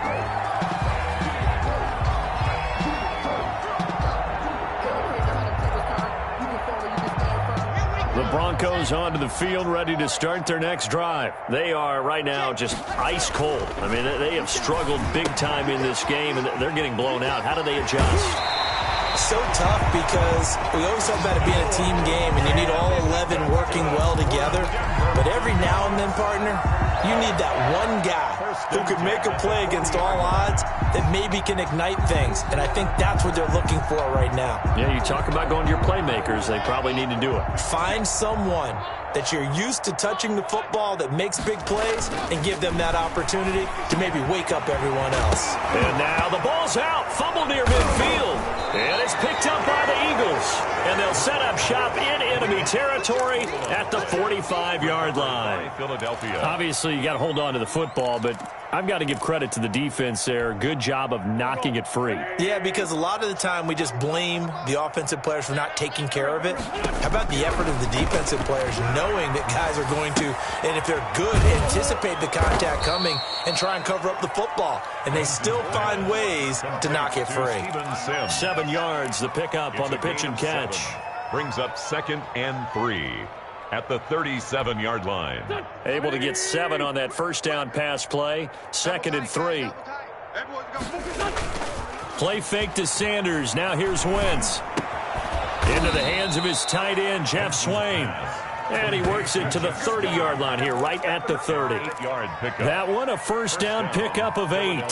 A: The Broncos onto the field, ready to start their next drive. They are right now just ice cold. I mean, they have struggled big time in this game, and they're getting blown out. How do they adjust?
C: So tough because we always talk about it being a team game, and you need all 11 working well together. But every now and then, partner, you need that one guy who could make a play against all odds that maybe can ignite things. And I think that's what they're looking for right now.
A: Yeah, you talk about going to your playmakers. They probably need to do it.
C: Find someone that you're used to touching the football that makes big plays and give them that opportunity to maybe wake up everyone else.
A: And now the ball's out. Fumble near midfield. And it's picked up by the Eagles. And they'll set up shop in enemy territory at the 45-yard line.
B: Philadelphia.
A: Obviously, you got to hold on to the football, but I've got to give credit to the defense there. Good job of knocking it free.
C: Yeah, because a lot of the time we just blame the offensive players for not taking care of it. How about the effort of the defensive players knowing that guys are going to, and if they're good, anticipate the contact coming and try and cover up the football. And they still find ways to knock it free.
A: 7 yards, the pickup on the pitch and catch.
B: Brings up 2nd and 3 at the 37-yard line.
A: Able to get 7 on that first down pass play. 2nd and 3. Play fake to Sanders. Now here's Wentz. Into the hands of his tight end, Jeff Swain. And he works it to the 30-yard line here, right at the 30. That one, a first down pickup of 8.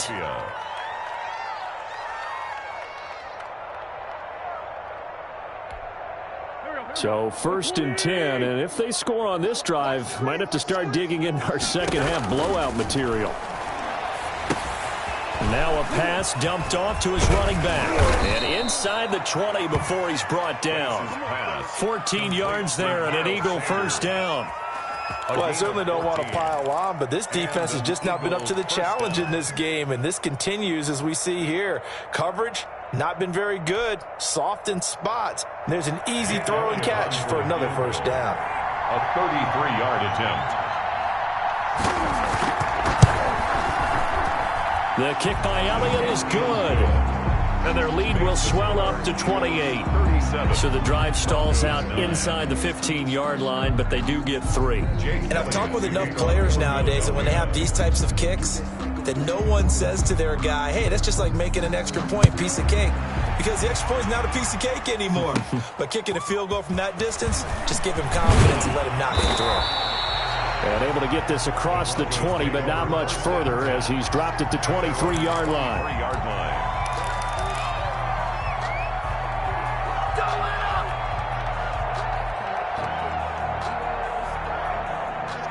A: So 1st and 10, and if they score on this drive, might have to start digging in our second half blowout material. Now a pass dumped off to his running back. And inside the 20 before he's brought down. 14 yards there and an Eagle first down.
E: Well, I certainly don't want to pile on, but this defense has just not been up to the challenge in this game, and this continues as we see here. Coverage, not been very good, soft in spots. And there's an easy throw and catch for another first down.
B: A 33-yard attempt.
A: The kick by Elliott is good. And their lead will swell up to 28. So the drive stalls out inside the 15-yard line, but they do get 3.
C: And I've talked with enough players nowadays that when they have these types of kicks, that no one says to their guy, hey, that's just like making an extra point, piece of cake. Because the extra point is not a piece of cake anymore. But kicking a field goal from that distance, just give him confidence and let him knock it through.
A: And able to get this across the 20, but not much further as he's dropped it to 23-yard line.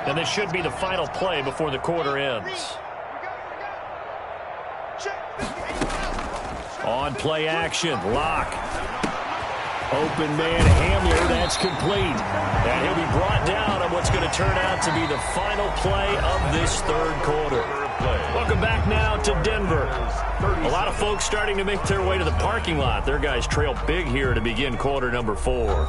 A: And this should be the final play before the quarter ends. On play action, Locke. Open man, Hamler, that's complete. And he'll be brought down on what's going to turn out to be the final play of this third quarter. Welcome back now to Denver. A lot of folks starting to make their way to the parking lot. Their guys trail big here to begin quarter number 4.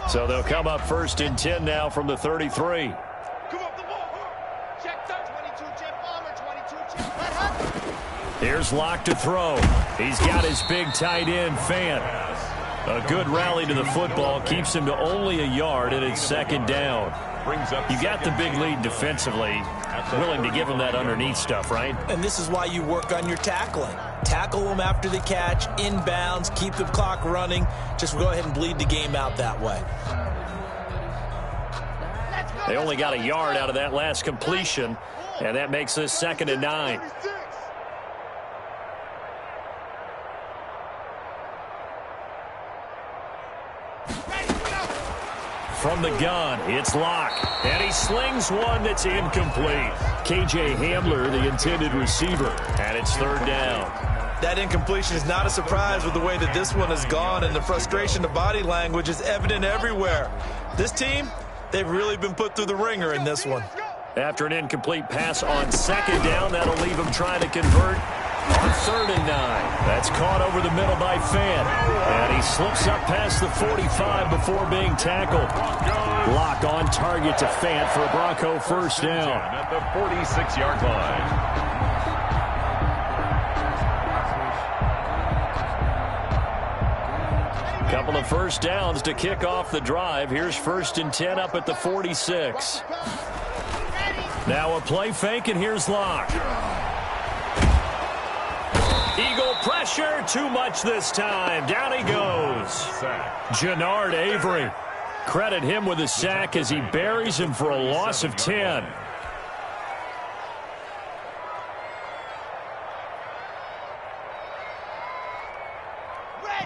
A: So they'll come up 1st and 10 now from the 33. Here's Locke to throw. He's got his big tight end, Fant. A good rally to the football keeps him to only a yard, and it's 2nd down. You got the big lead defensively. Willing to give him that underneath stuff, right?
C: And this is why you work on your tackling. Tackle them after the catch, inbounds, keep the clock running. Just go ahead and bleed the game out that way.
A: They only got a yard out of that last completion, and that makes this 2nd and 9. From the gun, it's Locke, and he slings one that's incomplete. K.J. Hamler, the intended receiver, and it's 3rd down.
E: That incompletion is not a surprise with the way that this one has gone, and the frustration, the body language is evident everywhere. This team, they've really been put through the ringer in this one.
A: After an incomplete pass on 2nd down, that'll leave him trying to convert on 3rd and 9. That's caught over the middle by Fant. And he slips up past the 45 before being tackled. Locke on target to Fant for a Bronco first down.
B: At the 46-yard line.
A: Couple of first downs to kick off the drive. Here's 1st and 10 up at the 46. Now a play fake, and here's Locke. Eagle pressure, too much this time. Down he goes. Jannard Avery. Credit him with a sack as he buries him for a loss of 10.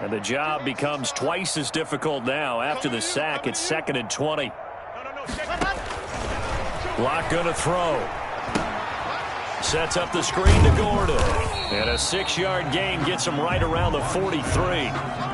A: And the job becomes twice as difficult now. After the sack, it's 2nd and 20. Locke gonna throw. Sets up the screen to Gordon. And a 6-yard gain gets him right around the 43.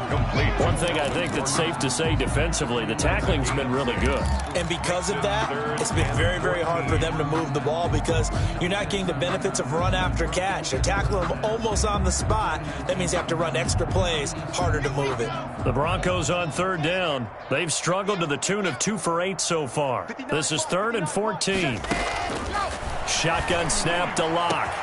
B: Complete.
A: One thing I think that's safe to say defensively, the tackling's been really good.
C: And because of that, it's been very, very hard for them to move the ball because you're not getting the benefits of run after catch. They're tackling them almost on the spot. That means you have to run extra plays, harder to move it.
A: The Broncos on 3rd down. They've struggled to the tune of 2 for 8 so far. This is 3rd and 14. Shotgun snap to Locke.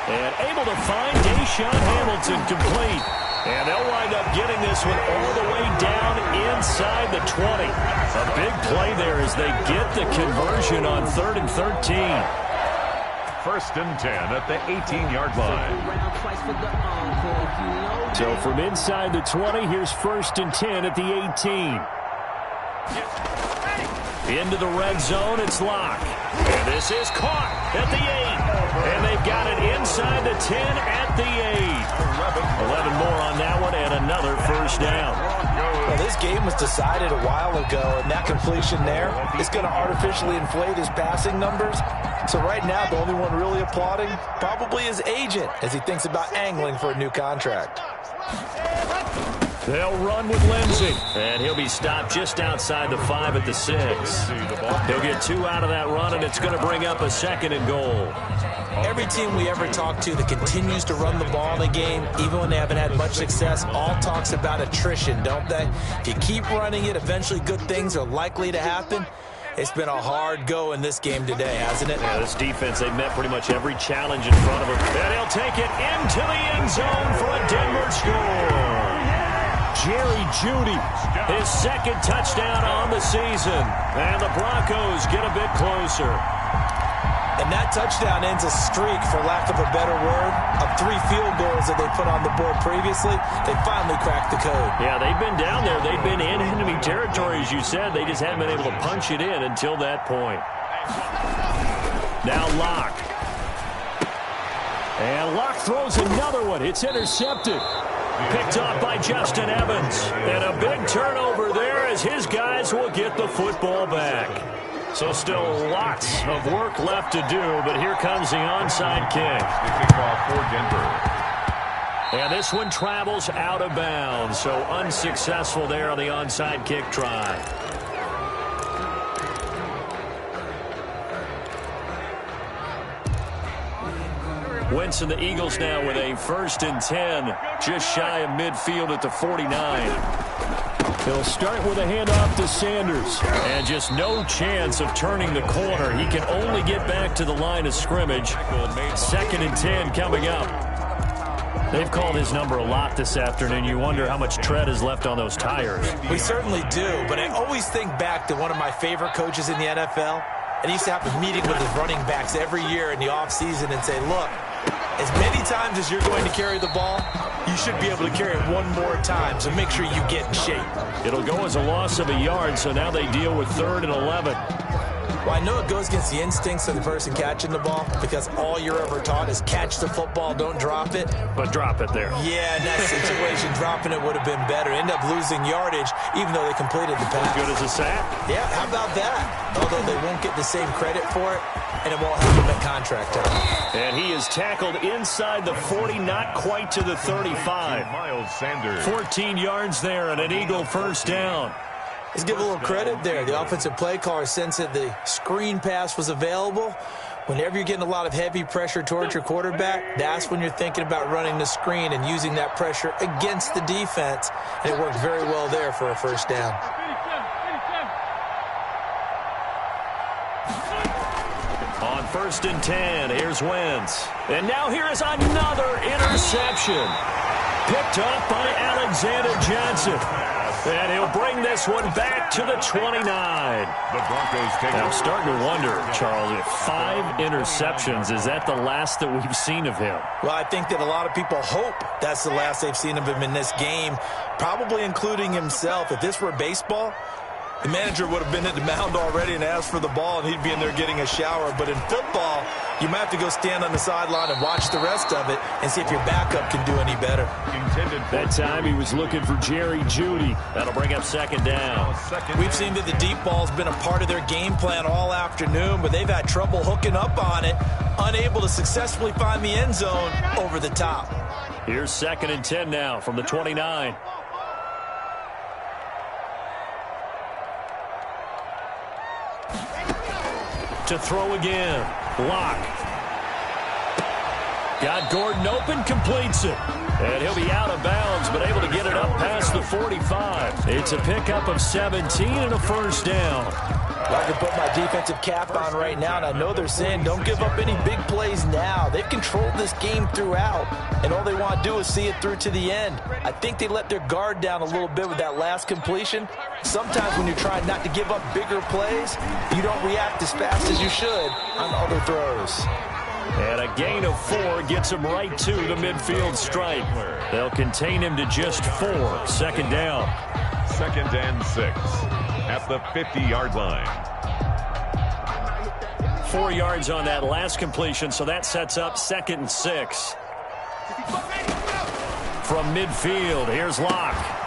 A: And able to find Deshaun Hamilton complete. And they'll wind up getting this one all the way down inside the 20. A big play there as they get the conversion on 3rd and 13.
B: First and 10 at the 18-yard line.
A: So from inside the 20, here's first and 10 at the 18. Into the red zone, it's Locke. And this is caught at the 8. And they've got it inside the 10 at the 8. 11 more on that one and another first down.
C: Well, this game was decided a while ago, and that completion there is going to artificially inflate his passing numbers. So right now, the only one really applauding probably his agent as he thinks about angling for a new contract.
A: They'll run with Lindsey, and he'll be stopped just outside the 5 at the 6. He'll get 2 out of that run, and it's going to bring up a second and goal.
C: Every team we ever talk to that continues to run the ball in a game, even when they haven't had much success, all talks about attrition, don't they? If you keep running it, eventually good things are likely to happen. It's been a hard go in this game today, hasn't it?
A: Yeah, this defense, they've met pretty much every challenge in front of them. And he'll take it into the end zone for a Denver score. Jerry Jeudy, his second touchdown on the season. And the Broncos get a bit closer.
C: And that touchdown ends a streak, for lack of a better word, of 3 field goals that they put on the board previously. They finally cracked the code.
A: Yeah, they've been down there. They've been in enemy territory, as you said. They just haven't been able to punch it in until that point. Now Locke. And Locke throws another one. It's intercepted. Picked off by Justin Evans. And a big turnover there as his guys will get the football back. So still lots of work left to do, but here comes the onside kick.
B: The kickoff for Denver.
A: And this one travels out of bounds, so unsuccessful there on the onside kick try. Wentz and the Eagles now with a first and 10, just shy of midfield at the 49. He'll start with a handoff to Sanders. And just no chance of turning the corner. He can only get back to the line of scrimmage. Second and 10 coming up. They've called his number a lot this afternoon. You wonder how much tread is left on those tires.
C: We certainly do, but I always think back to one of my favorite coaches in the NFL. And he used to have a meeting with his running backs every year in the offseason and say, look, as many times as you're going to carry the ball, you should be able to carry it one more time, so make sure you get in shape.
A: It'll go as a loss of a yard, so now they deal with 3rd and 11.
C: Well, I know it goes against the instincts of the person catching the ball because all you're ever taught is catch the football, don't drop it.
A: But drop it there.
C: Yeah, in that situation, dropping it would have been better. End up losing yardage, even though they completed the pass.
A: As good as a sack?
C: Yeah, how about that? Although they won't get the same credit for it, and it won't help them at contract time.
A: And he is tackled inside the 40, not quite to the 35.
B: Miles Sanders.
A: 14 yards there and an Eagle first down.
C: Let's give a little credit there. The offensive play caller sensed that the screen pass was available. Whenever you're getting a lot of heavy pressure towards your quarterback, that's when you're thinking about running the screen and using that pressure against the defense. And it worked very well there for a first down.
A: On first and 10, here's Wentz. And now here is another interception. Picked off by Alexander Johnson. And he'll bring this one back to the 29.
B: The Broncos take it.
A: I'm starting to wonder, Charles, if 5 interceptions, is that the last that we've seen of him?
C: Well, I think that a lot of people hope that's the last they've seen of him in this game, probably including himself. If this were baseball, the manager would have been at the mound already and asked for the ball, and he'd be in there getting a shower. But in football, you might have to go stand on the sideline and watch the rest of it and see if your backup can do any better.
A: That time he was looking for Jerry Jeudy. That'll bring up second down.
C: We've seen that the deep ball's been a part of their game plan all afternoon, but they've had trouble hooking up on it, unable to successfully find the end zone over the top.
A: Here's second and 10 now from the 29. To throw again. Locke. Got Gordon open, completes it. And he'll be out of bounds, but able to get it up past the 45. It's a pickup of 17 and a first down.
C: Well, I can put my defensive cap on right now, and I know they're saying don't give up any big plays now. They've controlled this game throughout, and all they want to do is see it through to the end. I think they let their guard down a little bit with that last completion. Sometimes when you're trying not to give up bigger plays, you don't react as fast as you should on other throws.
A: And a gain of 4 gets him right to the midfield stripe. They'll contain him to just 4. 2nd down.
B: 2nd and 6 at the 50-yard line.
A: 4 yards on that last completion, so that sets up 2nd and 6. From midfield, here's Locke.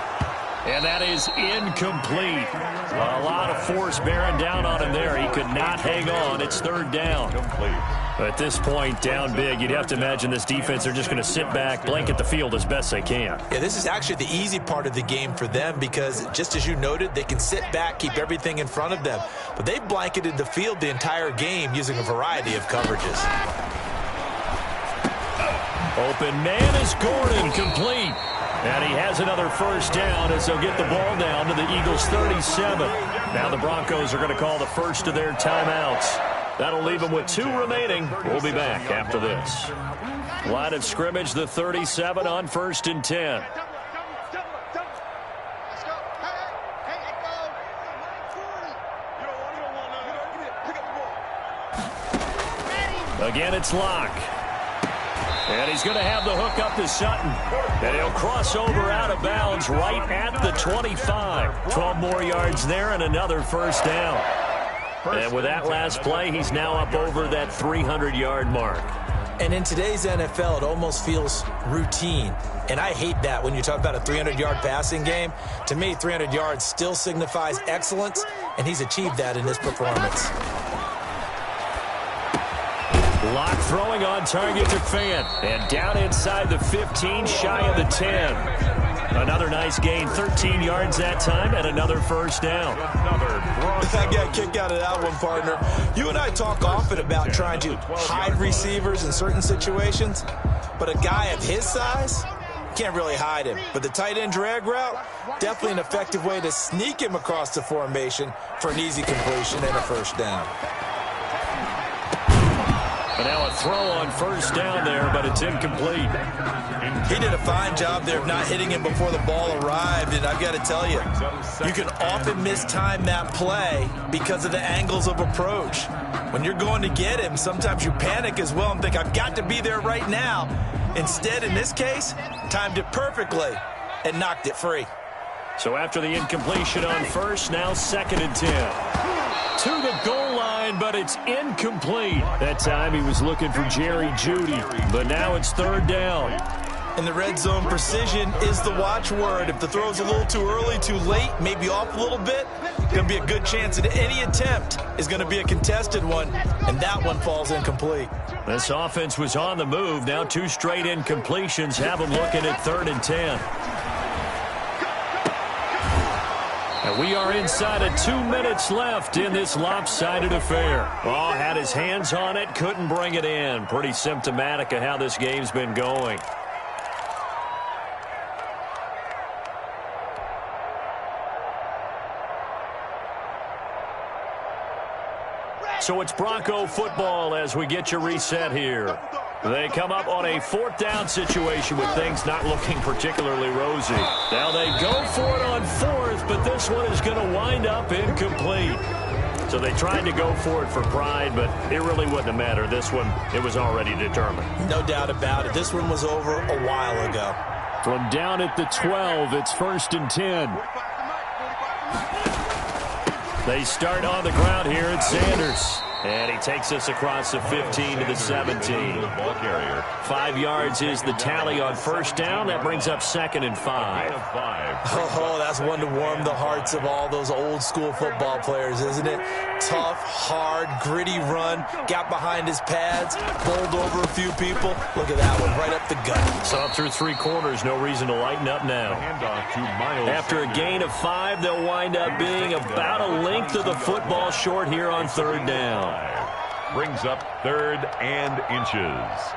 A: And that is incomplete. A lot of force bearing down on him there. He could not hang on. It's 3rd down. At this point, down big, you'd have to imagine this defense are just going to sit back, blanket the field as best they can.
C: Yeah, this is actually the easy part of the game for them because, just as you noted, they can sit back, keep everything in front of them. But they've blanketed the field the entire game using a variety of coverages.
A: Open man is Gordon, complete. And he has another 1st down as they'll get the ball down to the Eagles' 37. Now the Broncos are going to call the first of their timeouts. That'll leave them with 2 remaining. We'll be back after this. Line of scrimmage, the 37 on 1st and 10. Again, it's Locke. And he's going to have the hook up to Sutton. And he'll cross over out of bounds right at the 25. 12 more yards there and another 1st down. And with that last play, he's now up over that 300-yard mark.
C: And in today's NFL, it almost feels routine. And I hate that when you talk about a 300-yard passing game. To me, 300 yards still signifies excellence, and he's achieved that in this performance.
A: Locke throwing on target to Fant. And down inside the 15, shy of the 10. Another nice gain, 13 yards that time, and another 1st down.
C: I got a kick out of that one, partner. You and I talk often about trying to hide receivers in certain situations, but a guy of his size, can't really hide him. But the tight end drag route, definitely an effective way to sneak him across the formation for an easy completion and a 1st down.
A: And now a throw on 1st down there, but it's incomplete.
C: He did a fine job there of not hitting him before the ball arrived, and I've got to tell you, you can often mistime that play because of the angles of approach. When you're going to get him, sometimes you panic as well and think, I've got to be there right now. Instead, in this case, timed it perfectly and knocked it free.
A: So after the incompletion on 1st, now 2nd and 10. To the goal line, but it's incomplete. That time he was looking for Jerry Jeudy, but now it's 3rd down.
C: In the red zone, precision is the watchword. If the throw's a little too early, too late, maybe off a little bit, going to be a good chance that any attempt is going to be a contested one, and that one falls incomplete.
A: This offense was on the move. Now 2 straight incompletions have them looking at 3rd and 10. And we are inside of 2 minutes left in this lopsided affair. Oh, had his hands on it, couldn't bring it in. Pretty symptomatic of how this game's been going. So it's Bronco football as we get you reset here. They come up on a 4th down situation with things not looking particularly rosy. Now they go for it on 4th, but this one is going to wind up incomplete. So they tried to go for it for pride, but it really wouldn't have mattered. This one, it was already determined.
C: No doubt about it. This one was over a while ago.
A: From down at the 12, it's 1st and 10. They start on the ground here at Sanders. And he takes us across the 15 to the 17. 5 yards is the tally on 1st down. That brings up 2nd and 5.
C: Oh, that's one to warm the hearts of all those old school football players, isn't it? Tough, hard, gritty run. Got behind his pads, bowled over a few people. Look at that one, right up the gut.
A: So up through 3 quarters, no reason to lighten up now. After a gain of 5, they'll wind up being about a length of the football short here on 3rd down.
B: Brings up 3rd and inches.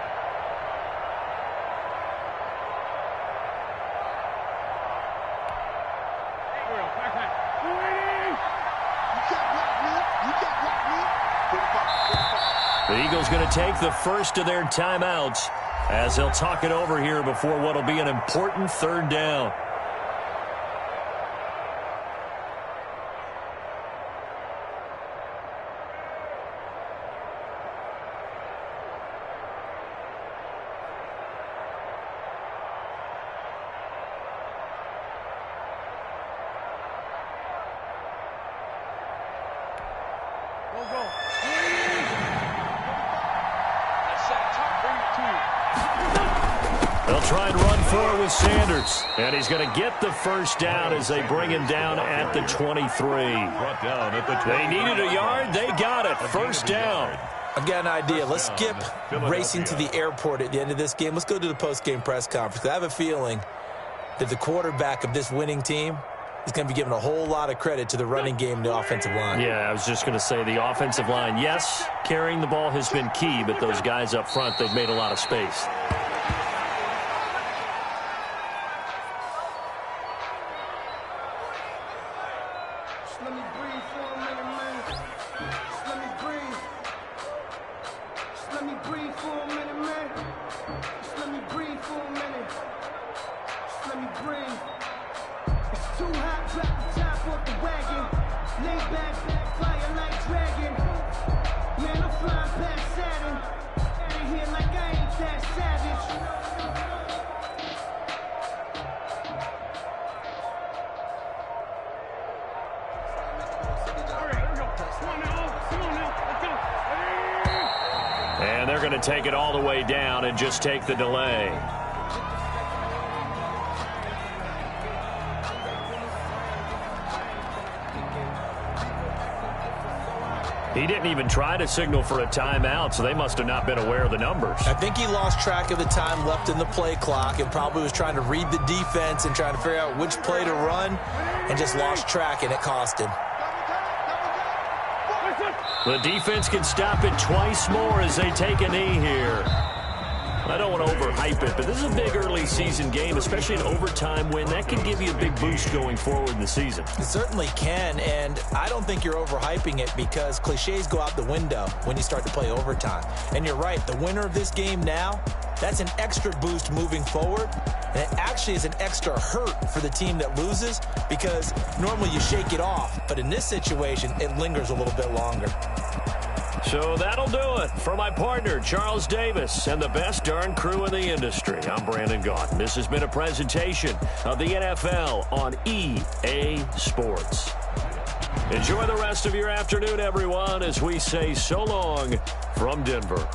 A: The Eagles going to take the first of their timeouts as they'll talk it over here before what will be an important 3rd down. try and run for it with Sanders. And he's going to get the first down as they bring him down at the 23.
B: Brought down at the 20.
A: They needed a yard. They got it. First down.
C: I've got an idea. Let's skip racing to the airport at the end of this game. Let's go to the post-game press conference. I have a feeling that the quarterback of this winning team is going to be giving a whole lot of credit to the running game and the offensive line.
A: Yeah, I was just going to say the offensive line, yes, carrying the ball has been key, but those guys up front, they've made a lot of space.
F: Let me breathe for a minute, man. Let me breathe. Let me breathe for a minute, man. Let me breathe for a minute. Let me breathe. It's too hot, drop the top off the wagon. Lay back, fire like dragon. Man, I'm flying past Saturn. Out of here like I ain't that savage.
A: And they're going to take it all the way down and just take the delay. He didn't even try to signal for a timeout, so they must have not been aware of the numbers.
C: I think he lost track of the time left in the play clock and probably was trying to read the defense and trying to figure out which play to run and just lost track, and it cost him.
A: The defense can stop it twice more as they take a knee here. I don't want to overhype it, but this is a big early season game, especially an overtime win. That can give you a big boost going forward in the season.
C: It certainly can, and I don't think you're overhyping it because cliches go out the window when you start to play overtime. And you're right, the winner of this game now, that's an extra boost moving forward, and it actually is an extra hurt for the team that loses because normally you shake it off, but in this situation, it lingers a little bit longer.
A: So that'll do it for my partner, Charles Davis, and the best darn crew in the industry. I'm Brandon Gaudin. This has been a presentation of the NFL on EA Sports. Enjoy the rest of your afternoon, everyone, as we say so long from Denver.